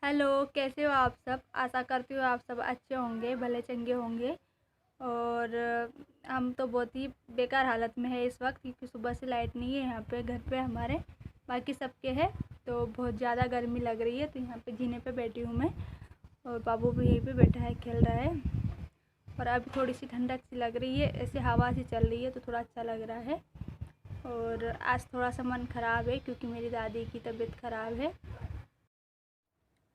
Hello, कैसे हो आप सब? आशा करती हूँ आप सब अच्छे होंगे, भले चंगे होंगे। और हम तो बहुत ही बेकार हालत में है इस वक्त, क्योंकि सुबह से लाइट नहीं है यहाँ पे घर पे हमारे। बाकी सबके है। तो बहुत ज़्यादा गर्मी लग रही है, तो यहाँ पे जीने पे बैठी हूँ मैं। और बाबू भी यहीं पे बैठा है, खेल रहा है। और अभी थोड़ी सी ठंडक सी लग रही है, ऐसे हवा सी चल रही है तो थोड़ा अच्छा लग रहा है। और आज थोड़ा सा मन ख़राब है, क्योंकि मेरी दादी की तबीयत ख़राब है।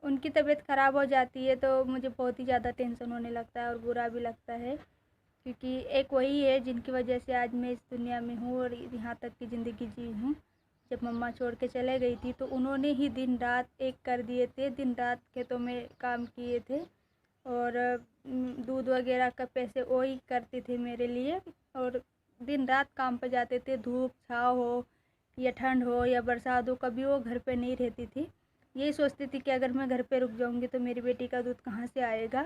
उनकी तबीयत ख़राब हो जाती है तो मुझे बहुत ही ज़्यादा टेंशन होने लगता है और बुरा भी लगता है, क्योंकि एक वही है जिनकी वजह से आज मैं इस दुनिया में हूँ और यहाँ तक की ज़िंदगी जी हूँ। जब मम्मा छोड़ के चले गई थी तो उन्होंने ही दिन रात एक कर दिए थे, दिन रात खेतों में काम किए थे। और दूध वगैरह का पैसे वो ही करते थे मेरे लिए। और दिन रात काम पर जाते थे, धूप छाँव हो या ठंड हो या बरसात हो, कभी वो घर पे नहीं रहती थी। यही सोचती थी कि अगर मैं घर पे रुक जाऊंगी तो मेरी बेटी का दूध कहाँ से आएगा।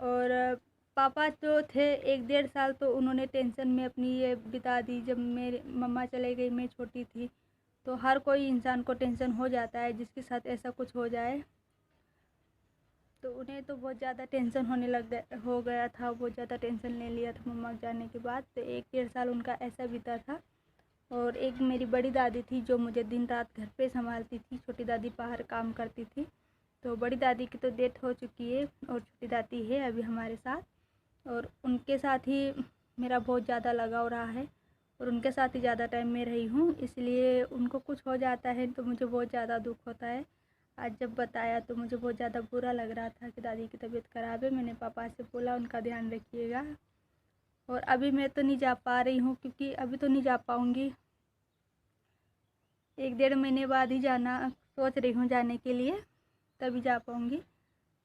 और पापा जो थे 1 डेढ़ साल तो उन्होंने टेंशन में अपनी ये बिता दी। जब मेरे मम्मा चले गई, मैं छोटी थी, तो हर कोई इंसान को टेंशन हो जाता है जिसके साथ ऐसा कुछ हो जाए। तो उन्हें तो बहुत ज़्यादा टेंशन हो गया था, बहुत ज़्यादा टेंशन ले लिया था मम्मा जाने के बाद। तो 1 डेढ़ साल उनका ऐसा बीता था। और एक मेरी बड़ी दादी थी जो मुझे दिन रात घर पे संभालती थी, छोटी दादी बाहर काम करती थी। तो बड़ी दादी की तो डेथ हो चुकी है और छोटी दादी है अभी हमारे साथ। और उनके साथ ही मेरा बहुत ज़्यादा लगाव रहा है और उनके साथ ही ज़्यादा टाइम में रही हूँ, इसलिए उनको कुछ हो जाता है तो मुझे बहुत ज़्यादा दुख होता है। आज जब बताया तो मुझे बहुत ज़्यादा बुरा लग रहा था कि दादी की तबीयत ख़राब है। मैंने पापा से बोला उनका ध्यान रखिएगा। और अभी मैं तो नहीं जा पा रही हूँ, क्योंकि अभी तो नहीं जा पाऊँगी, 1 डेढ़ महीने बाद ही जाना सोच रही हूँ जाने के लिए, तभी जा पाऊँगी।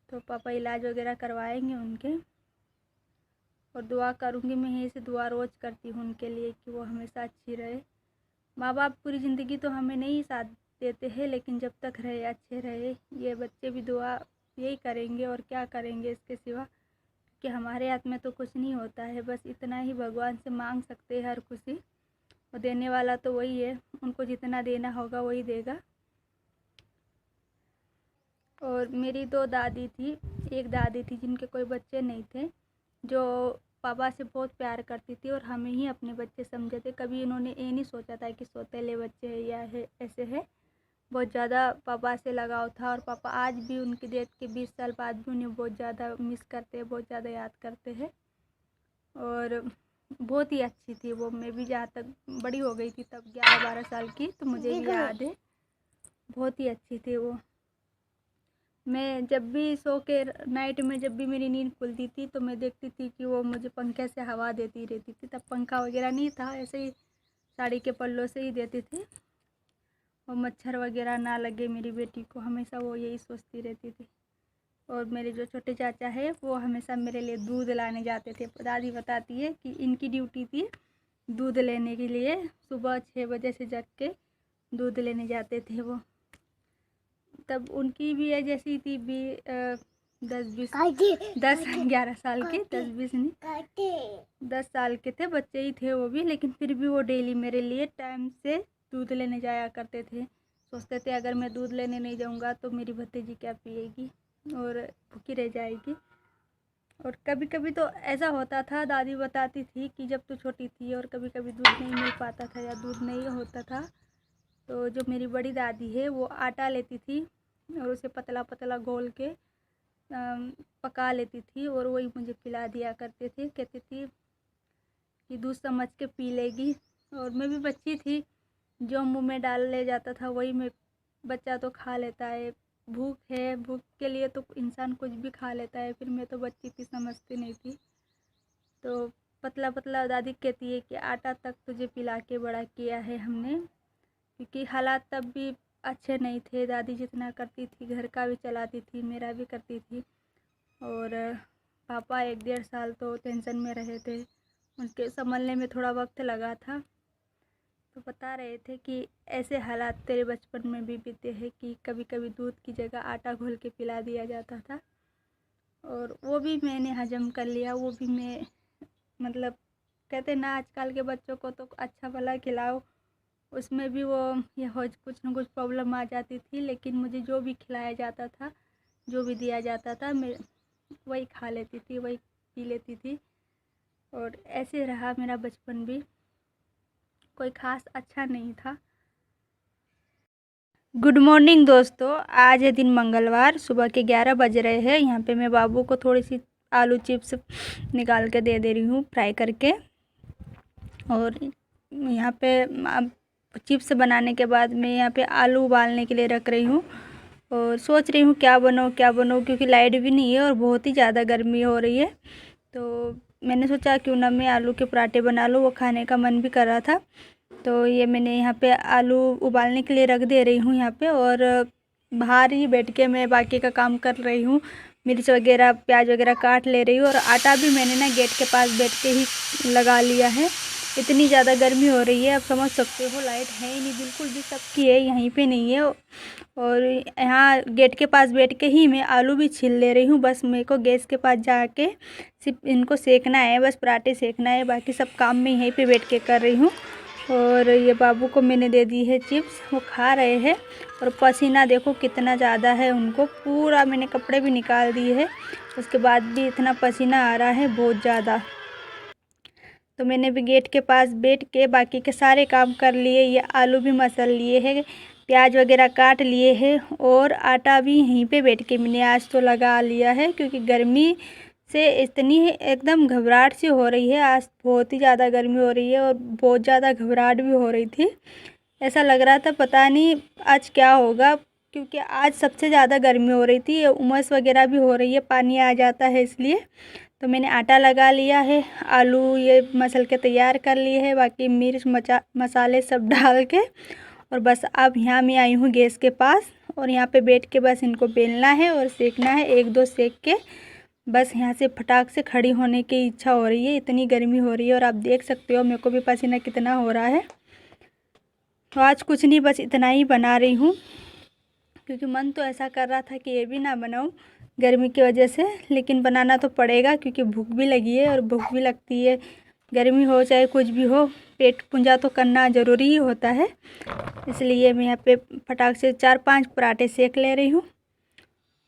तो पापा इलाज वगैरह करवाएंगे उनके। और दुआ करूँगी, मैं यहीं से दुआ रोज़ करती हूँ उनके लिए कि वो हमेशा अच्छी रहे। माँ बाप पूरी ज़िंदगी तो हमें नहीं साथ देते हैं, लेकिन जब तक रहे अच्छे रहे। ये बच्चे भी दुआ यही करेंगे और क्या करेंगे इसके सिवा, कि हमारे हाथ में तो कुछ नहीं होता है। बस इतना ही भगवान से मांग सकते हैं हर खुशी, और देने वाला तो वही है। उनको जितना देना होगा वही देगा। और मेरी 2 दादी थी। एक दादी थी जिनके कोई बच्चे नहीं थे, जो पापा से बहुत प्यार करती थी और हमें ही अपने बच्चे समझे थे। कभी इन्होंने ये नहीं सोचा था कि सौतेले बच्चे हैं या है ऐसे है। बहुत ज़्यादा पापा से लगाव था और पापा आज भी उनकी डेथ के 20 साल बाद भी उन्हें बहुत ज़्यादा मिस करते हैं, बहुत ज़्यादा याद करते हैं। और बहुत ही अच्छी थी वो। मैं भी जहाँ तक बड़ी हो गई थी तब 11-12 साल की, तो मुझे भी याद है। बहुत ही अच्छी थी वो। मैं जब भी सो के नाइट में जब भी मेरी नींद खुलती थी तो मैं देखती थी कि वो मुझे पंखे से हवा देती रहती थी। तब पंखा वगैरह नहीं था, ऐसे ही साड़ी के पल्लों से ही देती थी। और मच्छर वगैरह ना लगे मेरी बेटी को, हमेशा वो यही सोचती रहती थी। और मेरे जो छोटे चाचा है वो हमेशा मेरे लिए दूध लाने जाते थे। दादी बताती है कि इनकी ड्यूटी थी दूध लेने के लिए, सुबह 6 बजे से जग के दूध लेने जाते थे वो। तब उनकी भी एज ऐसी थी भी 10-11 साल के, 10-20 नहीं, 10 साल के थे, बच्चे ही थे वो भी। लेकिन फिर भी वो डेली मेरे लिए टाइम से दूध लेने जाया करते थे। सोचते थे अगर मैं दूध लेने नहीं जाऊंगा तो मेरी भतीजी क्या पिएगी और भूखी रह जाएगी। और कभी कभी तो ऐसा होता था, दादी बताती थी कि जब तू छोटी थी और कभी कभी दूध नहीं मिल पाता था या दूध नहीं होता था, तो जो मेरी बड़ी दादी है वो आटा लेती थी और उसे पतला पतला घोल के पका लेती थी और वही मुझे पिला दिया करते थे। कहती थी कि दूध समझ के पी लेगी। और मैं भी बच्ची थी, जो मुंह में डाल ले जाता था वही मैं, बच्चा तो खा लेता है, भूख है, भूख के लिए तो इंसान कुछ भी खा लेता है। फिर मैं तो बच्ची थी, समझती नहीं थी। तो पतला पतला दादी कहती है कि आटा तक तुझे पिला के बड़ा किया है हमने, क्योंकि हालात तब भी अच्छे नहीं थे। दादी जितना करती थी घर का भी चलाती थी, मेरा भी करती थी। और पापा 1 डेढ़ साल तो टेंशन में रहे थे, उनके संभलने में थोड़ा वक्त लगा था। तो बता रहे थे कि ऐसे हालात तेरे बचपन में भी बीते हैं कि कभी कभी दूध की जगह आटा घोल के पिला दिया जाता था। और वो भी मैंने हजम कर लिया। वो भी मैं, मतलब कहते ना आजकल के बच्चों को तो अच्छा भला खिलाओ, उसमें भी वो ये हो कुछ न कुछ प्रॉब्लम आ जाती थी। लेकिन मुझे जो भी खिलाया जाता था जो भी दिया जाता था मैं वही खा लेती थी, वही पी लेती थी। और ऐसे रहा मेरा बचपन भी, कोई ख़ास अच्छा नहीं था। गुड मॉर्निंग दोस्तों, आज है दिन मंगलवार, सुबह के 11 बज रहे हैं। यहाँ पे मैं बाबू को थोड़ी सी आलू चिप्स निकाल के दे रही हूँ फ्राई करके। और यहाँ पे चिप्स बनाने के बाद मैं यहाँ पे आलू उबालने के लिए रख रही हूँ। और सोच रही हूँ क्या बनाऊँ क्योंकि लाइट भी नहीं है और बहुत ही ज़्यादा गर्मी हो रही है। तो मैंने सोचा क्यों ना मैं आलू के पराठे बना लूँ, वो खाने का मन भी कर रहा था। तो ये मैंने यहाँ पे आलू उबालने के लिए रख दे रही हूँ यहाँ पे। और बाहर ही बैठ के मैं बाकी का काम कर रही हूँ, मिर्च वगैरह प्याज वगैरह काट ले रही हूँ। और आटा भी मैंने ना गेट के पास बैठ के ही लगा लिया है। इतनी ज़्यादा गर्मी हो रही है, अब समझ सकते हो लाइट है ही नहीं, बिल्कुल भी, सबकी है यहीं पे नहीं है। और यहाँ गेट के पास बैठ के ही मैं आलू भी छील ले रही हूँ। बस मेरे को गैस के पास जाके सिर्फ इनको सेकना है, बस पराठे सेकना है, बाकी सब काम मैं यहीं पे बैठ के कर रही हूँ। और ये बाबू को मैंने दे दी है चिप्स, वो खा रहे हैं। और पसीना देखो कितना ज़्यादा है उनको, पूरा मैंने कपड़े भी निकाल दिए हैं, उसके बाद भी इतना पसीना आ रहा है बहुत ज़्यादा। तो मैंने भी गेट के पास बैठ के बाकी के सारे काम कर लिए। ये आलू भी मसल लिए हैं, प्याज वगैरह काट लिए हैं। और आटा भी यहीं पे बैठ के मैंने आज तो लगा लिया है, क्योंकि गर्मी से इतनी एकदम घबराहट सी हो रही है। आज बहुत ही ज़्यादा गर्मी हो रही है और बहुत ज़्यादा घबराहट भी हो रही थी। ऐसा लग रहा था पता नहीं आज क्या होगा, क्योंकि आज सबसे ज़्यादा गर्मी हो रही थी, उमस वगैरह भी हो रही है, पानी आ जाता है इसलिए। तो मैंने आटा लगा लिया है, आलू ये मसल के तैयार कर लिए है, बाकी मिर्च मसाले सब डाल के। और बस अब यहाँ मैं आई हूँ गैस के पास, और यहाँ पे बैठ के बस इनको बेलना है और सेकना है, एक दो सेक के बस यहाँ से फटाक से खड़ी होने की इच्छा हो रही है, इतनी गर्मी हो रही है। और आप देख सकते हो मेरे को भी पसीना कितना हो रहा है। तो आज कुछ नहीं, बस इतना ही बना रही हूँ, क्योंकि मन तो ऐसा कर रहा था कि ये भी ना बनाऊँ गर्मी की वजह से, लेकिन बनाना तो पड़ेगा क्योंकि भूख भी लगी है। और भूख भी लगती है, गर्मी हो चाहे कुछ भी हो, पेट पूंजा तो करना ज़रूरी ही होता है। इसलिए मैं यहाँ पे फटाक से 4-5 पराठे सेक ले रही हूँ।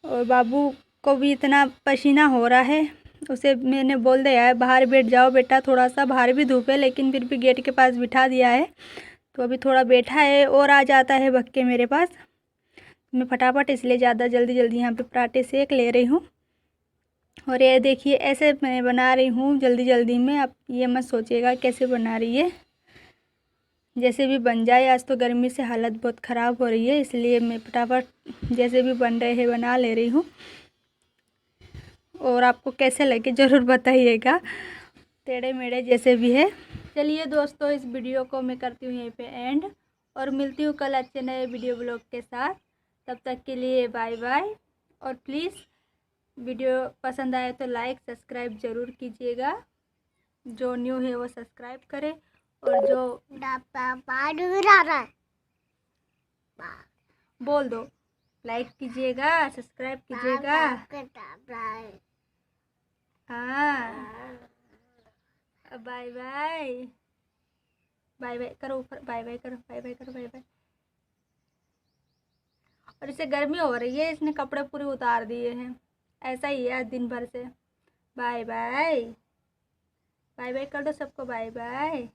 और बाबू को भी इतना पसीना हो रहा है, उसे मैंने बोल दिया है बाहर बैठ जाओ बेटा, थोड़ा सा बाहर भी धूप है, लेकिन फिर भी गेट के पास बिठा दिया है। तो अभी थोड़ा बैठा है और आ जाता है भग के मेरे पास। मैं फटाफट इसलिए ज़्यादा जल्दी यहाँ पे पराठे सेक ले रही हूँ। और ये देखिए ऐसे मैं बना रही हूँ जल्दी में, आप ये मत सोचिएगा कैसे बना रही है, जैसे भी बन जाए। आज तो गर्मी से हालत बहुत ख़राब हो रही है, इसलिए मैं फटाफट जैसे भी बन रहे हैं बना ले रही हूँ। और आपको कैसे लगे ज़रूर बताइएगा, टेढ़े मेढ़े जैसे भी है। चलिए दोस्तों, इस वीडियो को मैं करती हूँ यहीं पे एंड, और मिलती हूँ कल अच्छे नए वीडियो ब्लॉग के साथ। तब तक के लिए बाय बाय। और प्लीज़ वीडियो पसंद आए तो लाइक सब्सक्राइब ज़रूर कीजिएगा, जो न्यू है वो सब्सक्राइब करें, और जो बोल दो लाइक कीजिएगा, सब्सक्राइब कीजिएगा। हाँ, बाय बाय, बाय बाय करो, ऊपर बाय बाय करो, बाय बाय करो, बाय बाय। और इसे गर्मी हो रही है, इसने कपड़े पूरे उतार दिए हैं, ऐसा ही है आज दिन भर से। बाय बाय, बाय बाय कर दो सबको, बाय बाय।